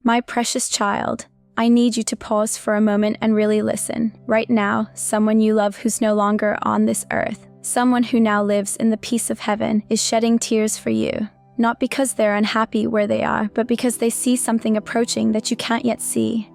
My precious child, I need you to pause for a moment and really listen. Right now, someone you love who's no longer on this earth, someone who now lives in the peace of heaven, is shedding tears for you. Not because they're unhappy where they are, but because they see something approaching that you can't yet see.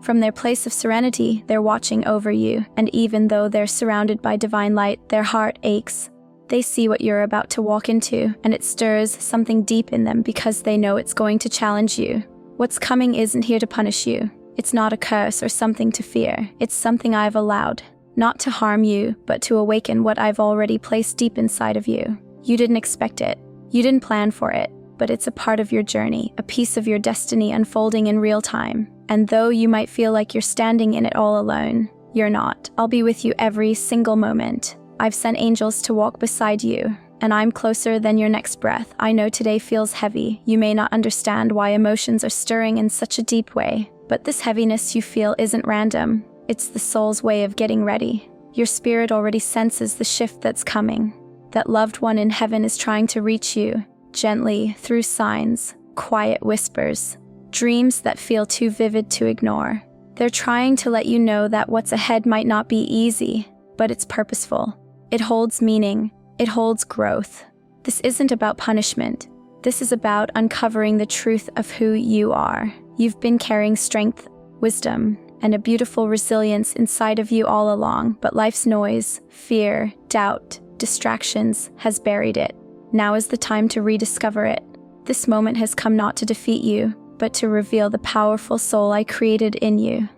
From their place of serenity, they're watching over you, and even though they're surrounded by divine light, their heart aches. They see what you're about to walk into, and it stirs something deep in them because they know it's going to challenge you. What's coming isn't here to punish you. It's not a curse or something to fear. It's something I've allowed, not to harm you, but to awaken what I've already placed deep inside of you. You didn't expect it. You didn't plan for it, but it's a part of your journey, a piece of your destiny unfolding in real time. And though you might feel like you're standing in it all alone, you're not. I'll be with you every single moment. I've sent angels to walk beside you, and I'm closer than your next breath. I know today feels heavy. You may not understand why emotions are stirring in such a deep way, but this heaviness you feel isn't random. It's the soul's way of getting ready. Your spirit already senses the shift that's coming. That loved one in heaven is trying to reach you, gently, through signs, quiet whispers, dreams that feel too vivid to ignore. They're trying to let you know that what's ahead might not be easy, but it's purposeful. It holds meaning. It holds growth. This isn't about punishment. This is about uncovering the truth of who you are. You've been carrying strength, wisdom, and a beautiful resilience inside of you all along, but life's noise, fear, doubt, distractions has buried it. Now is the time to rediscover it. This moment has come not to defeat you, but to reveal the powerful soul I created in you.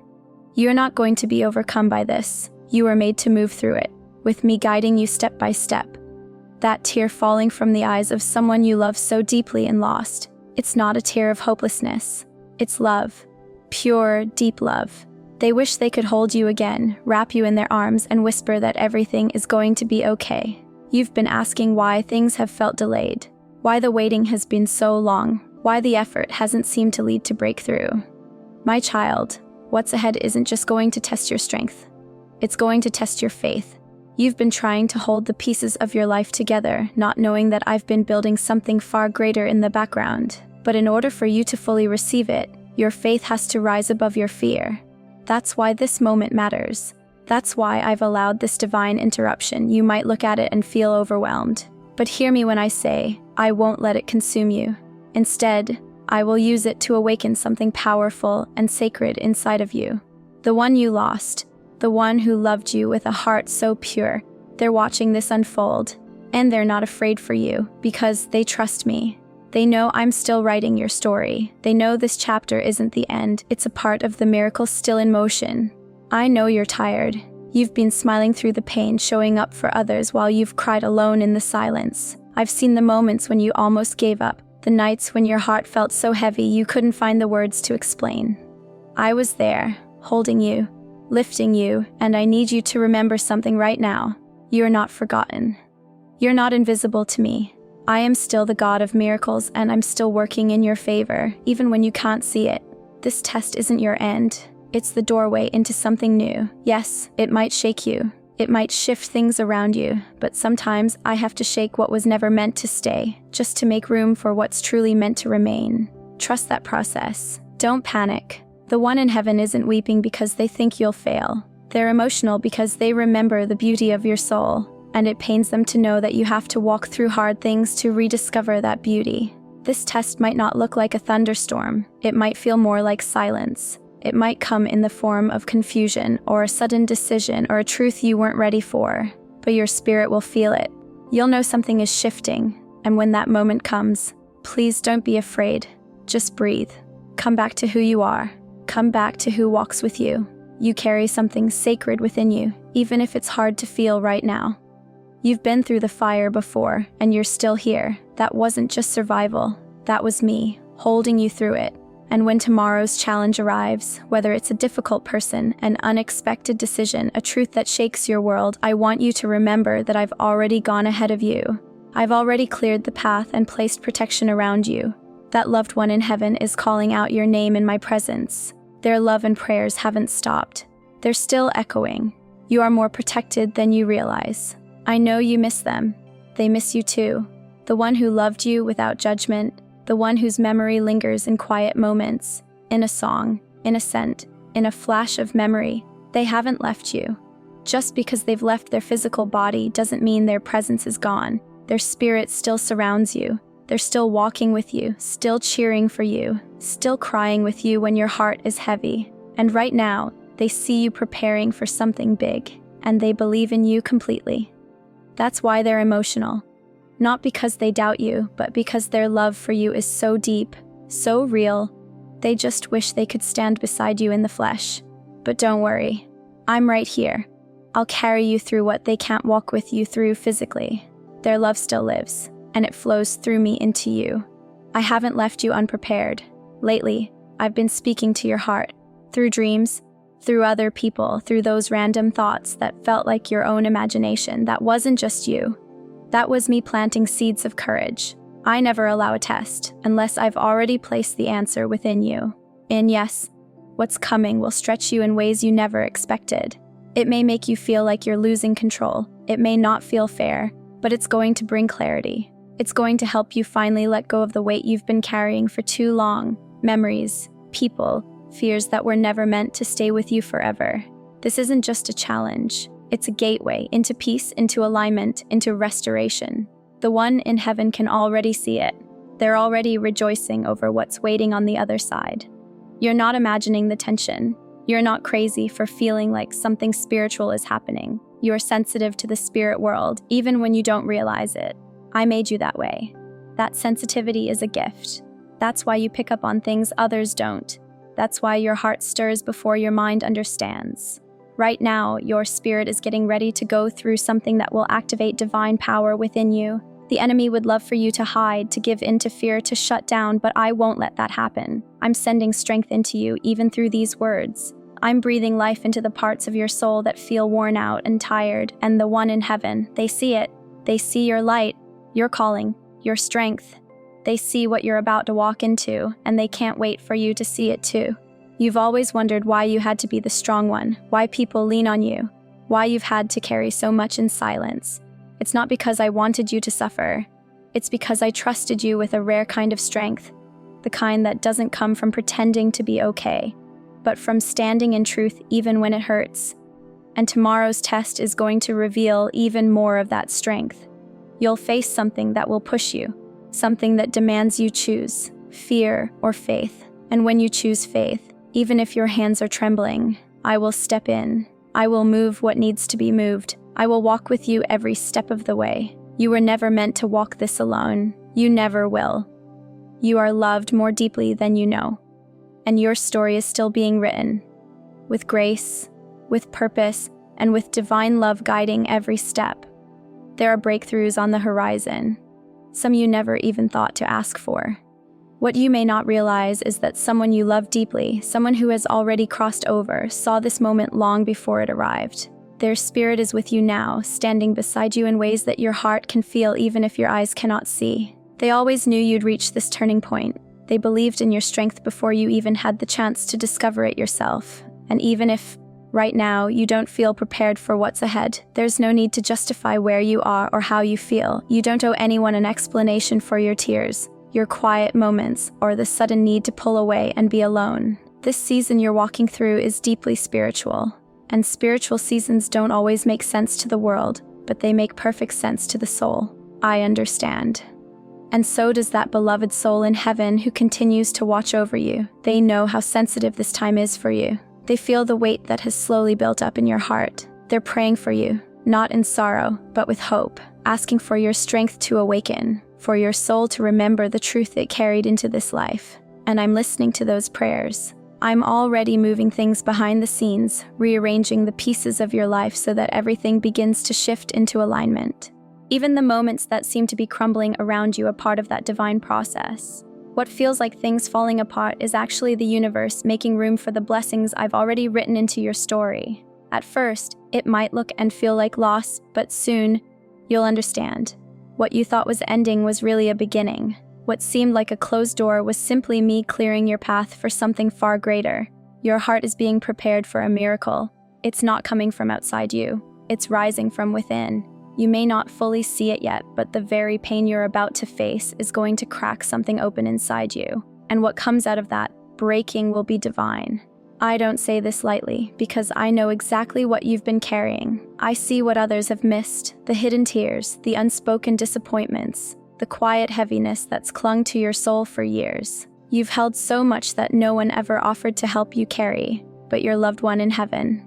You're not going to be overcome by this. You are made to move through it, with me guiding you step by step. That tear falling from the eyes of someone you love so deeply and lost, it's not a tear of hopelessness. It's love. Pure, deep love. They wish they could hold you again, wrap you in their arms, and whisper that everything is going to be okay. You've been asking why things have felt delayed, why the waiting has been so long, why the effort hasn't seemed to lead to breakthrough. My child, what's ahead isn't just going to test your strength. It's going to test your faith. You've been trying to hold the pieces of your life together, not knowing that I've been building something far greater in the background. But in order for you to fully receive it, your faith has to rise above your fear. That's why this moment matters. That's why I've allowed this divine interruption. You might look at it and feel overwhelmed. But hear me when I say, I won't let it consume you. Instead, I will use it to awaken something powerful and sacred inside of you. The one you lost. The one who loved you with a heart so pure. They're watching this unfold, and they're not afraid for you, because they trust me. They know I'm still writing your story. They know this chapter isn't the end, it's a part of the miracle still in motion. I know you're tired. You've been smiling through the pain, showing up for others while you've cried alone in the silence. I've seen the moments when you almost gave up, the nights when your heart felt so heavy you couldn't find the words to explain. I was there, holding you, lifting you, and I need you to remember something right now. You're not forgotten. You're not invisible to me. I am still the God of miracles, and I'm still working in your favor, even when you can't see it. This test isn't your end. It's the doorway into something new. Yes, it might shake you. It might shift things around you, but sometimes I have to shake what was never meant to stay, just to make room for what's truly meant to remain. Trust that process. Don't panic. The one in heaven isn't weeping because they think you'll fail. They're emotional because they remember the beauty of your soul, and it pains them to know that you have to walk through hard things to rediscover that beauty. This test might not look like a thunderstorm. It might feel more like silence. It might come in the form of confusion or a sudden decision or a truth you weren't ready for, but your spirit will feel it. You'll know something is shifting, and when that moment comes, please don't be afraid. Just breathe. Come back to who you are. Come back to who walks with you. You carry something sacred within you, even if it's hard to feel right now. You've been through the fire before, and you're still here. That wasn't just survival. That was me, holding you through it. And when tomorrow's challenge arrives, whether it's a difficult person, an unexpected decision, a truth that shakes your world, I want you to remember that I've already gone ahead of you. I've already cleared the path and placed protection around you. That loved one in heaven is calling out your name in my presence. Their love and prayers haven't stopped. They're still echoing. You are more protected than you realize. I know you miss them. They miss you too. The one who loved you without judgment, the one whose memory lingers in quiet moments. in a song, in a scent, in a flash of memory. They haven't left you. Just because they've left their physical body doesn't mean their presence is gone. Their spirit still surrounds you. They're still walking with you, still cheering for you, still crying with you when your heart is heavy. And right now, they see you preparing for something big, and they believe in you completely. That's why they're emotional. Not because they doubt you, but because their love for you is so deep, so real. They just wish they could stand beside you in the flesh. But don't worry, I'm right here. I'll carry you through what they can't walk with you through physically. Their love still lives, and it flows through me into you. I haven't left you unprepared. Lately, I've been speaking to your heart, through dreams, through other people, through those random thoughts that felt like your own imagination. That wasn't just you. That was me planting seeds of courage. I never allow a test unless I've already placed the answer within you. And yes, what's coming will stretch you in ways you never expected. It may make you feel like you're losing control. It may not feel fair, but it's going to bring clarity. It's going to help you finally let go of the weight you've been carrying for too long. Memories, people, fears that were never meant to stay with you forever. This isn't just a challenge. It's a gateway into peace, into alignment, into restoration. The one in heaven can already see it. They're already rejoicing over what's waiting on the other side. You're not imagining the tension. You're not crazy for feeling like something spiritual is happening. You're sensitive to the spirit world, even when you don't realize it. I made you that way. That sensitivity is a gift. That's why you pick up on things others don't. That's why your heart stirs before your mind understands. Right now, your spirit is getting ready to go through something that will activate divine power within you. The enemy would love for you to hide, to give in to fear, to shut down, but I won't let that happen. I'm sending strength into you, even through these words. I'm breathing life into the parts of your soul that feel worn out and tired, and the one in heaven, they see it. They see your light, your calling, your strength. They see what you're about to walk into, and they can't wait for you to see it too. You've always wondered why you had to be the strong one, why people lean on you, why you've had to carry so much in silence. It's not because I wanted you to suffer. It's because I trusted you with a rare kind of strength, the kind that doesn't come from pretending to be okay, but from standing in truth even when it hurts. And tomorrow's test is going to reveal even more of that strength. You'll face something that will push you, something that demands you choose, fear or faith. And when you choose faith, even if your hands are trembling, I will step in. I will move what needs to be moved. I will walk with you every step of the way. You were never meant to walk this alone. You never will. You are loved more deeply than you know. And your story is still being written. With grace, with purpose, and with divine love guiding every step. There are breakthroughs on the horizon. Some you never even thought to ask for. What you may not realize is that someone you love deeply, someone who has already crossed over, saw this moment long before it arrived. Their spirit is with you now, standing beside you in ways that your heart can feel even if your eyes cannot see. They always knew you'd reach this turning point. They believed in your strength before you even had the chance to discover it yourself. And even if, right now, you don't feel prepared for what's ahead, there's no need to justify where you are or how you feel. You don't owe anyone an explanation for your tears, your quiet moments, or the sudden need to pull away and be alone. This season you're walking through is deeply spiritual. And spiritual seasons don't always make sense to the world, but they make perfect sense to the soul. I understand. And so does that beloved soul in heaven who continues to watch over you. They know how sensitive this time is for you. They feel the weight that has slowly built up in your heart. They're praying for you, not in sorrow, but with hope, asking for your strength to awaken, for your soul to remember the truth it carried into this life. And I'm listening to those prayers. I'm already moving things behind the scenes, rearranging the pieces of your life so that everything begins to shift into alignment. Even the moments that seem to be crumbling around you are part of that divine process. What feels like things falling apart is actually the universe making room for the blessings I've already written into your story. At first, it might look and feel like loss, but soon, you'll understand. What you thought was ending was really a beginning. What seemed like a closed door was simply me clearing your path for something far greater. Your heart is being prepared for a miracle. It's not coming from outside you. It's rising from within. You may not fully see it yet, but the very pain you're about to face is going to crack something open inside you. And what comes out of that, breaking will be divine. I don't say this lightly, because I know exactly what you've been carrying. I see what others have missed, the hidden tears, the unspoken disappointments, the quiet heaviness that's clung to your soul for years. You've held so much that no one ever offered to help you carry, but your loved one in heaven.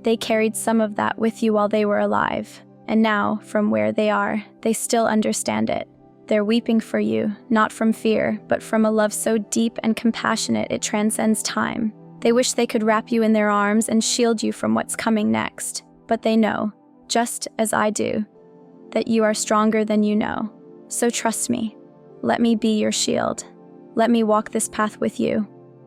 They carried some of that with you while they were alive, and now, from where they are, they still understand it. They're weeping for you, not from fear, but from a love so deep and compassionate it transcends time. They wish they could wrap you in their arms and shield you from what's coming next, but they know, just as I do, that you are stronger than you know. So trust me. Let me be your shield. Let me walk this path with you.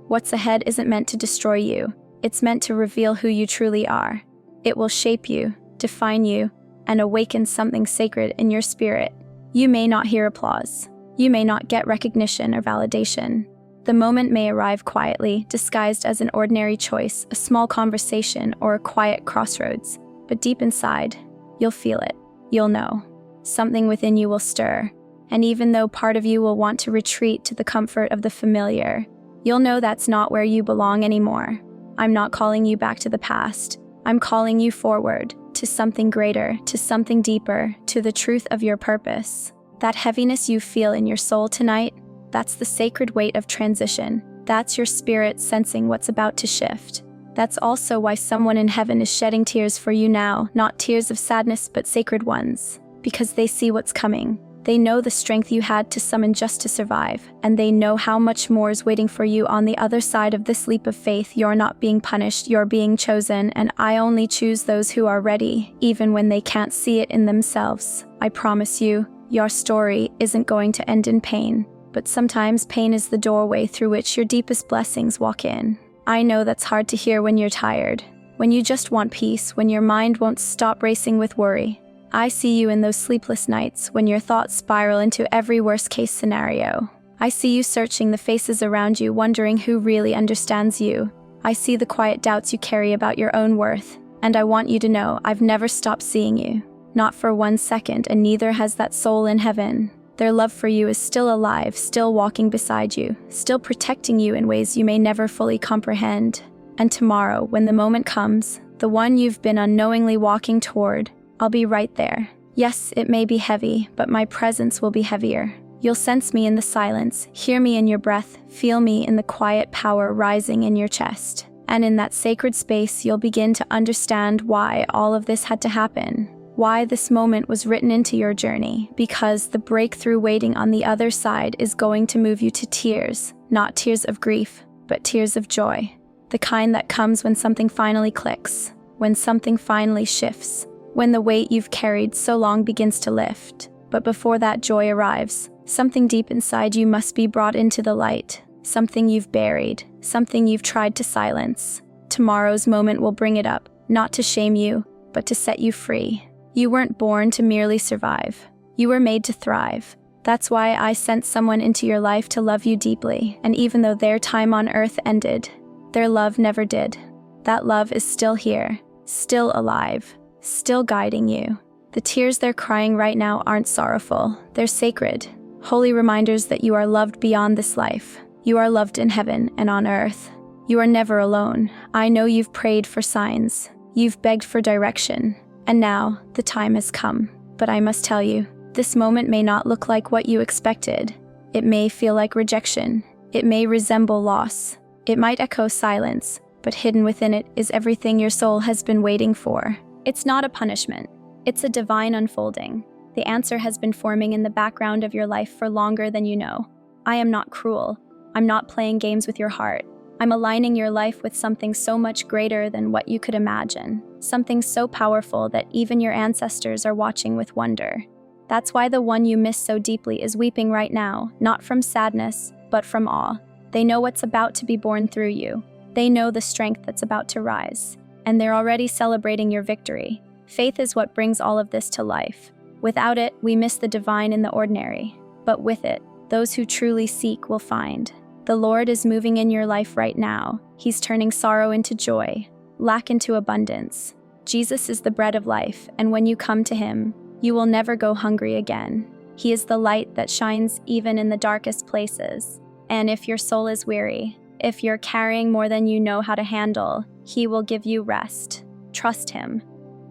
What's ahead isn't meant to destroy you. It's meant to reveal who you truly are. It will shape you, define you, and awaken something sacred in your spirit. You may not hear applause. You may not get recognition or validation. The moment may arrive quietly, disguised as an ordinary choice, a small conversation, or a quiet crossroads. But deep inside, you'll feel it. You'll know. Something within you will stir. And even though part of you will want to retreat to the comfort of the familiar, you'll know that's not where you belong anymore. I'm not calling you back to the past. I'm calling you forward, to something greater, to something deeper, to the truth of your purpose. That heaviness you feel in your soul tonight, that's the sacred weight of transition. That's your spirit sensing what's about to shift. That's also why someone in heaven is shedding tears for you now, not tears of sadness but sacred ones. Because they see what's coming. They know the strength you had to summon just to survive, and they know how much more is waiting for you on the other side of this leap of faith. You're not being punished, you're being chosen, and I only choose those who are ready, even when they can't see it in themselves. I promise you, your story isn't going to end in pain, but sometimes pain is the doorway through which your deepest blessings walk in. I know that's hard to hear when you're tired, when you just want peace, when your mind won't stop racing with worry. I see you in those sleepless nights when your thoughts spiral into every worst-case scenario. I see you searching the faces around you, wondering who really understands you. I see the quiet doubts you carry about your own worth, and I want you to know I've never stopped seeing you. Not for 1 second, and neither has that soul in heaven. Their love for you is still alive, still walking beside you, still protecting you in ways you may never fully comprehend. And tomorrow, when the moment comes, the one you've been unknowingly walking toward, I'll be right there. Yes, it may be heavy, but my presence will be heavier. You'll sense me in the silence, hear me in your breath, feel me in the quiet power rising in your chest. And in that sacred space, you'll begin to understand why all of this had to happen. Why this moment was written into your journey. Because the breakthrough waiting on the other side is going to move you to tears. Not tears of grief, but tears of joy. The kind that comes when something finally clicks. When something finally shifts. When the weight you've carried so long begins to lift. But before that joy arrives, something deep inside you must be brought into the light. Something you've buried, something you've tried to silence. Tomorrow's moment will bring it up, not to shame you, but to set you free. You weren't born to merely survive. You were made to thrive. That's why I sent someone into your life to love you deeply, and even though their time on earth ended, their love never did. That love is still here, still alive. Still guiding you. The tears they're crying right now aren't sorrowful. They're sacred. Holy reminders that you are loved beyond this life. You are loved in heaven and on earth. You are never alone. I know you've prayed for signs. You've begged for direction. And now, the time has come. But I must tell you, this moment may not look like what you expected. It may feel like rejection. It may resemble loss. It might echo silence. But hidden within it is everything your soul has been waiting for. It's not a punishment. It's a divine unfolding. The answer has been forming in the background of your life for longer than you know. I am not cruel. I'm not playing games with your heart. I'm aligning your life with something so much greater than what you could imagine. Something so powerful that even your ancestors are watching with wonder. That's why the one you miss so deeply is weeping right now, not from sadness, but from awe. They know what's about to be born through you. They know the strength that's about to rise. And they're already celebrating your victory. Faith is what brings all of this to life. Without it, we miss the divine in the ordinary. But with it, those who truly seek will find. The Lord is moving in your life right now. He's turning sorrow into joy, lack into abundance. Jesus is the bread of life, and when you come to him, you will never go hungry again. He is the light that shines even in the darkest places. And if your soul is weary, If you're carrying more than you know how to handle, He will give you rest. Trust Him.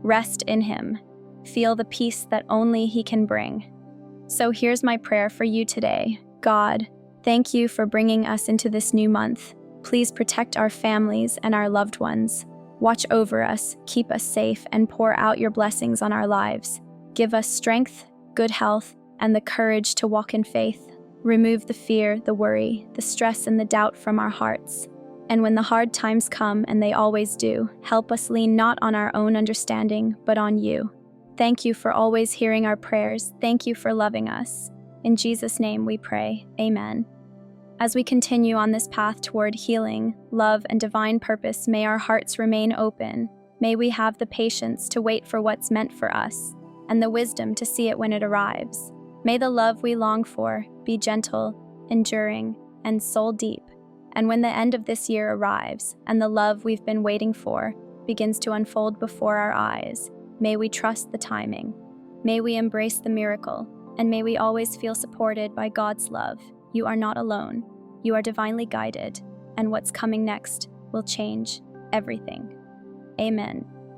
Rest in Him. Feel the peace that only He can bring. So here's my prayer for you today. God, thank you for bringing us into this new month. Please protect our families and our loved ones. Watch over us, keep us safe, and pour out your blessings on our lives. Give us strength, good health, and the courage to walk in faith. Remove the fear, the worry, the stress, and the doubt from our hearts. And when the hard times come, and they always do, help us lean not on our own understanding, but on you. Thank you for always hearing our prayers. Thank you for loving us. In Jesus' name we pray. Amen. As we continue on this path toward healing, love, and divine purpose, may our hearts remain open. May we have the patience to wait for what's meant for us, and the wisdom to see it when it arrives. May the love we long for be gentle, enduring, and soul-deep. And when the end of this year arrives, and the love we've been waiting for begins to unfold before our eyes, may we trust the timing. May we embrace the miracle, and may we always feel supported by God's love. You are not alone. You are divinely guided, and what's coming next will change everything. Amen.